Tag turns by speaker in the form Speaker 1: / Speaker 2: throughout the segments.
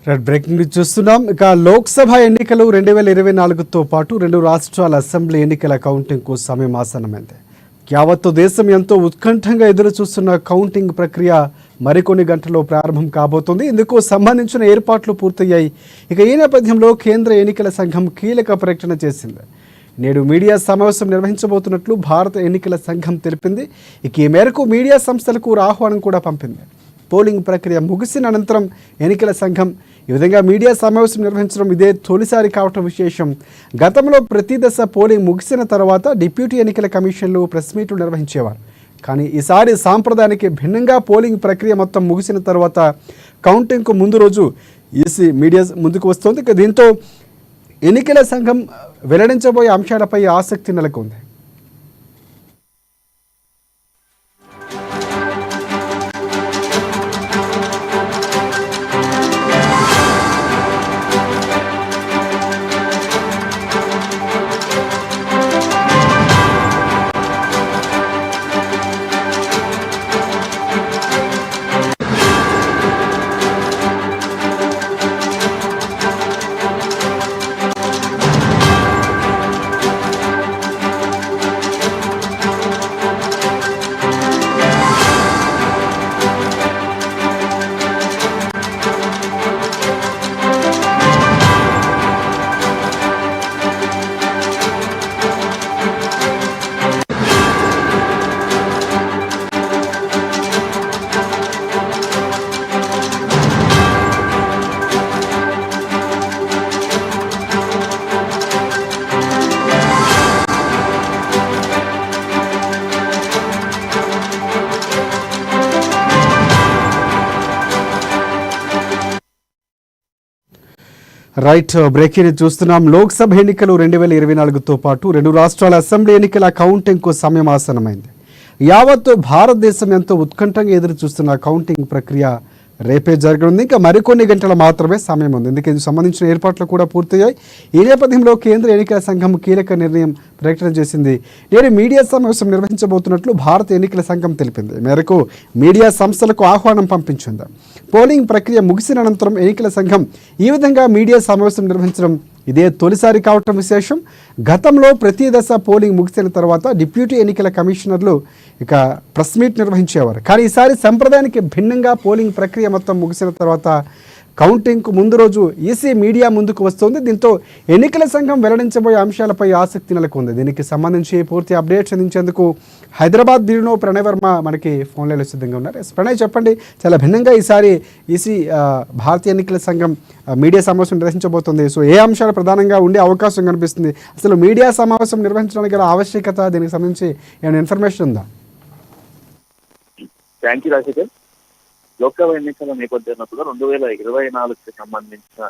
Speaker 1: Red breaking news చూస్తున్నాం. ఇక లోక్సభ ఎన్నికలు 2024తో పాటు 2 రాష్ట్రాల అసెంబ్లీ ఎన్నికల కౌంటింగ్కు సమయం ఆసన్నమైంది. యావత్తు దేశం ఎంతో ఉత్కంఠంగా ఎదురు చూస్తున్న కౌంటింగ్ ప్రక్రియ మరికొన్ని గంటల్లో ప్రారంభం కాబోతోంది. ఇందుకు సంబంధించిన ఏర్పాట్లు పూర్తయ్యాయి. ఇక ఈ నేపథ్యంలో కేంద్ర ఎన్నికల సంఘం కీలక ప్రకటన చేసింది. నేడు మీడియా సమావేశం నిర్వహించబోతున్నట్లు భారత ఎన్నికల సంఘం తెలిపింది. ఇక ఈ మేరకు మీడియా సంస్థలకు ఆహ్వానం కూడా పంపింది. పోలింగ్ ప్రక్రియ ముగిసిన అనంతరం ఎన్నికల సంఘం ఈ విధంగా మీడియా సమావేశం నిర్వహించడం ఇదే తొలిసారి కావటం విశేషం. గతంలో ప్రతి దశ పోలింగ్ ముగిసిన తర్వాత డిప్యూటీ ఎన్నికల కమిషన్లు ప్రెస్ మీట్లు నిర్వహించేవారు. కానీ ఈసారి సాంప్రదాయానికి భిన్నంగా పోలింగ్ ప్రక్రియ మొత్తం ముగిసిన తర్వాత కౌంటింగ్కు ముందు రోజు ఈసీ మీడియా ముందుకు వస్తోంది. ఇక దీంతో ఎన్నికల సంఘం వెల్లడించబోయే అంశాలపై ఆసక్తి నెలకొంది. రైట్ బ్రేకింగ్ చూస్తున్నాం. లోక్సభ ఎన్నికలు 2024తో పాటు 2 రాష్ట్రాల అసెంబ్లీ ఎన్నికల కౌంటింగ్కు సమయం ఆసన్నమైంది. యావత్తు భారతదేశం ఎంతో ఉత్కంఠంగా ఎదురు చూస్తున్న కౌంటింగ్ ప్రక్రియ రేపే జరగనుంది. ఇంకా మరికొన్ని గంటలు మాత్రమే సమయం ఉంది. ఇందుకు సంబంధించిన ఏర్పాట్లు కూడా పూర్తయ్యాయి. ఈ నేపథ్యంలో కేంద్ర ఎన్నికల సంఘం కీలక నిర్ణయం ప్రకటన చేసింది. నేడు మీడియా సమావేశం నిర్వహించబోతున్నట్లు భారత ఎన్నికల సంఘం తెలిపింది. మేరకు మీడియా సంస్థలకు ఆహ్వానం పంపించింది. పోలింగ్ ప్రక్రియ ముగిసిన అనంతరం ఎన్నికల సంఘం ఈ విధంగా మీడియా సమావేశం నిర్వహించడం ఇదే తొలిసారి కావటం విశేషం. గతంలో ప్రతి దశ పోలింగ్ ముగిసిన తర్వాత డిప్యూటీ ఎన్నికల కమిషనర్లు ఇక ప్రెస్ మీట్ నిర్వహించేవారు. కానీ ఈసారి సంప్రదాయానికి భిన్నంగా పోలింగ్ ప్రక్రియ మొత్తం ముగిసిన తర్వాత కౌంటింగ్కు ముందు రోజు ఈసీ మీడియా ముందుకు వస్తోంది. దీంతో ఎన్నికల సంఘం వెల్లడించబోయే అంశాలపై ఆసక్తి నెలకొంది. దీనికి సంబంధించి పూర్తి అప్డేట్స్ అందించేందుకు హైదరాబాద్ బ్యూరో ప్రణయ్ వర్మ మనకి ఫోన్లలో సిద్ధంగా ఉన్నారు. ప్రణయ్, చెప్పండి, చాలా భిన్నంగా ఈసారి ఈసీ భారతీయ ఎన్నికల సంఘం మీడియా సమావేశం నిర్వహించబోతుంది. సో ఏ అంశాలు ప్రధానంగా ఉండే అవకాశం కనిపిస్తుంది? అసలు మీడియా సమావేశం నిర్వహించడానికి గల ఆవశ్యకత, దీనికి సంబంధించి ఏమైనా ఇన్ఫర్మేషన్ ఉందా?
Speaker 2: Thank you Rajasekhar. లోక్సభ ఎన్నికల నేపథ్యంలో కూడా 2024కి సంబంధించిన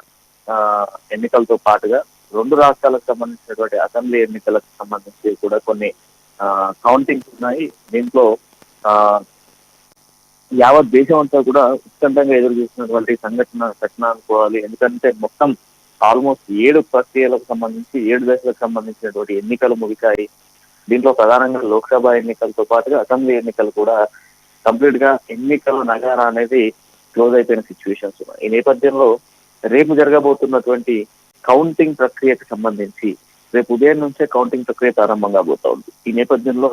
Speaker 2: ఎన్నికలతో పాటుగా 2 రాష్ట్రాలకు సంబంధించినటువంటి అసెంబ్లీ ఎన్నికలకు సంబంధించి కూడా కొన్ని కౌంటింగ్స్ ఉన్నాయి. దీంట్లో యావత్ దేశం అంతా కూడా ఉత్కంఠంగా ఎదురు చూస్తున్నటువంటి ఘటన అనుకోవాలి. ఎందుకంటే మొత్తం ఆల్మోస్ట్ 7 ప్రక్రియలకు సంబంధించి 7 దశలకు సంబంధించినటువంటి ఎన్నికలు ముగిశాయి. దీంట్లో ప్రధానంగా లోక్సభ ఎన్నికలతో పాటుగా అసెంబ్లీ ఎన్నికలు కూడా కంప్లీట్ గా ఎన్నికల నగారా అనేది క్లోజ్ అయిపోయిన సిచ్యువేషన్స్ ఉన్నాయి. ఈ నేపథ్యంలో రేపు జరగబోతున్నటువంటి కౌంటింగ్ ప్రక్రియకు సంబంధించి రేపు ఉదయం నుంచే కౌంటింగ్ ప్రక్రియ ప్రారంభం కాబోతా ఉంది. ఈ నేపథ్యంలో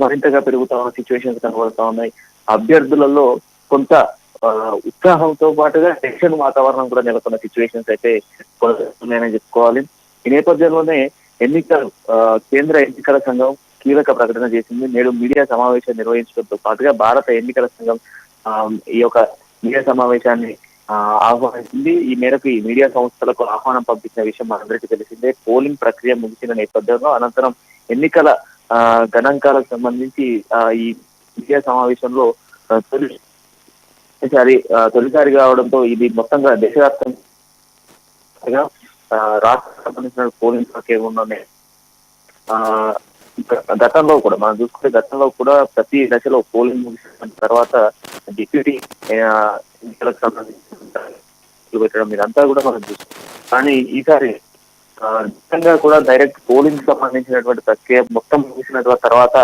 Speaker 2: మరింతగా పెరుగుతా ఉన్న సిచ్యువేషన్స్ కనబడుతా ఉన్నాయి. అభ్యర్థులలో కొంత ఉత్సాహంతో పాటుగా టెన్షన్ వాతావరణం కూడా నెలకొన్న సిచ్యువేషన్స్ అయితే కొనసాగుతున్నాయని చెప్పుకోవాలి. ఈ నేపథ్యంలోనే కేంద్ర ఎన్నికల సంఘం కీలక ప్రకటన చేసింది. నేడు మీడియా సమావేశం నిర్వహించడంతో పాటుగా భారత ఎన్నికల సంఘం ఈ యొక్క మీడియా సమావేశాన్ని ఆహ్వానించింది. ఈ మేరకు ఈ మీడియా సంస్థలకు ఆహ్వానం పంపించిన విషయం మనందరికీ తెలిసిందే. పోలింగ్ ప్రక్రియ ముగిసిన నేపథ్యంలో అనంతరం ఎన్నికల గణాంకాలకు సంబంధించి ఈ మీడియా సమావేశంలో తొలిసారి కావడంతో ఇది మొత్తంగా దేశవ్యాప్తంగా రాష్ట్రానికి సంబంధించిన పోలింగ్ ప్రక్రియ ఉన్నది. గతంలో కూడా మనం చూసుకుంటే గతంలో కూడా ప్రతి దశలో పోలింగ్ ముగిసిన తర్వాత డిప్యూటీ ఎన్నికలకు సంబంధించి పెట్టడం ఇదంతా కూడా మనం చూస్తాం. కానీ ఈసారి నిజంగా కూడా డైరెక్ట్ పోలింగ్ సంబంధించినటువంటి ప్రక్రియ మొత్తం ముగిసిన తర్వాత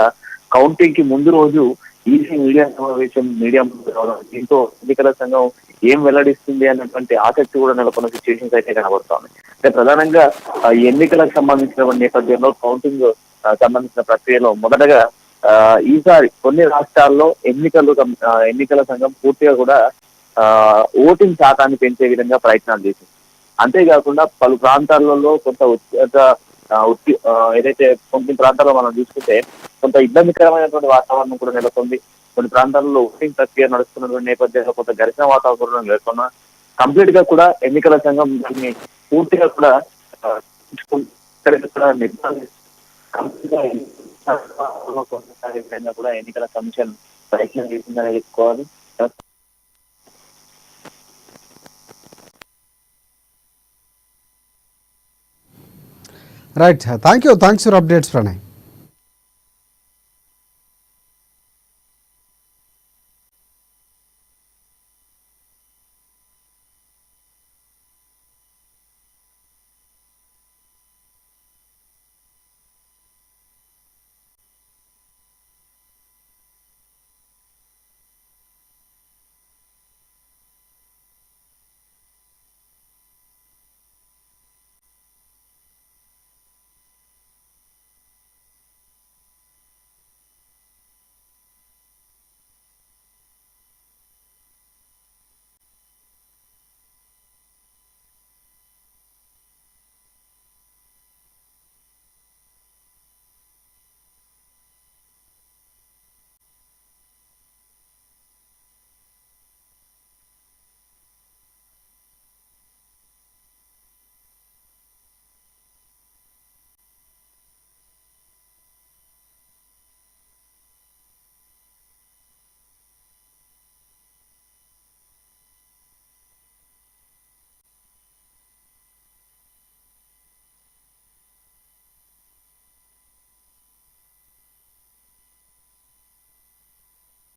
Speaker 2: కౌంటింగ్ కి ముందు రోజు ఈసీ మీడియా సమావేశం మీడియా ముందు రావడం, దీంతో ఎన్నికల సంఘం ఏం వెల్లడిస్తుంది అన్నటువంటి ఆసక్తి కూడా నెలకొన్న సిచ్యువేషన్స్ అయితే కనబడుతోంది. అంటే ప్రధానంగా ఈ ఎన్నికలకు సంబంధించిన నేపథ్యంలో కౌంటింగ్ సంబంధించిన ప్రక్రియలో మొదటగా ఈసారి కొన్ని రాష్ట్రాల్లో ఎన్నికల సంఘం పూర్తిగా కూడా ఓటింగ్ శాతాన్ని పెంచే విధంగా ప్రయత్నాలు చేసింది. అంతేకాకుండా పలు ప్రాంతాలలో కొంత ఏదైతే కొన్ని ప్రాంతాల్లో మనం చూసుకుంటే కొంత ఇబ్బందికరమైనటువంటి వాతావరణం కూడా నెలకొంది. కొన్ని ప్రాంతాల్లో ఓటింగ్ ప్రక్రియ నడుస్తున్నటువంటి నేపథ్యంలో కొంత ఘర్షణ వాతావరణం లేకుండా కంప్లీట్ గా కూడా ఎన్నికల సంఘం దాన్ని పూర్తిగా కూడా కూడా ఎన్నికల కమిషన్ ప్రయత్నం చేసిందని చెప్పుకోవాలి.
Speaker 1: Right, thanks for updates Pranay.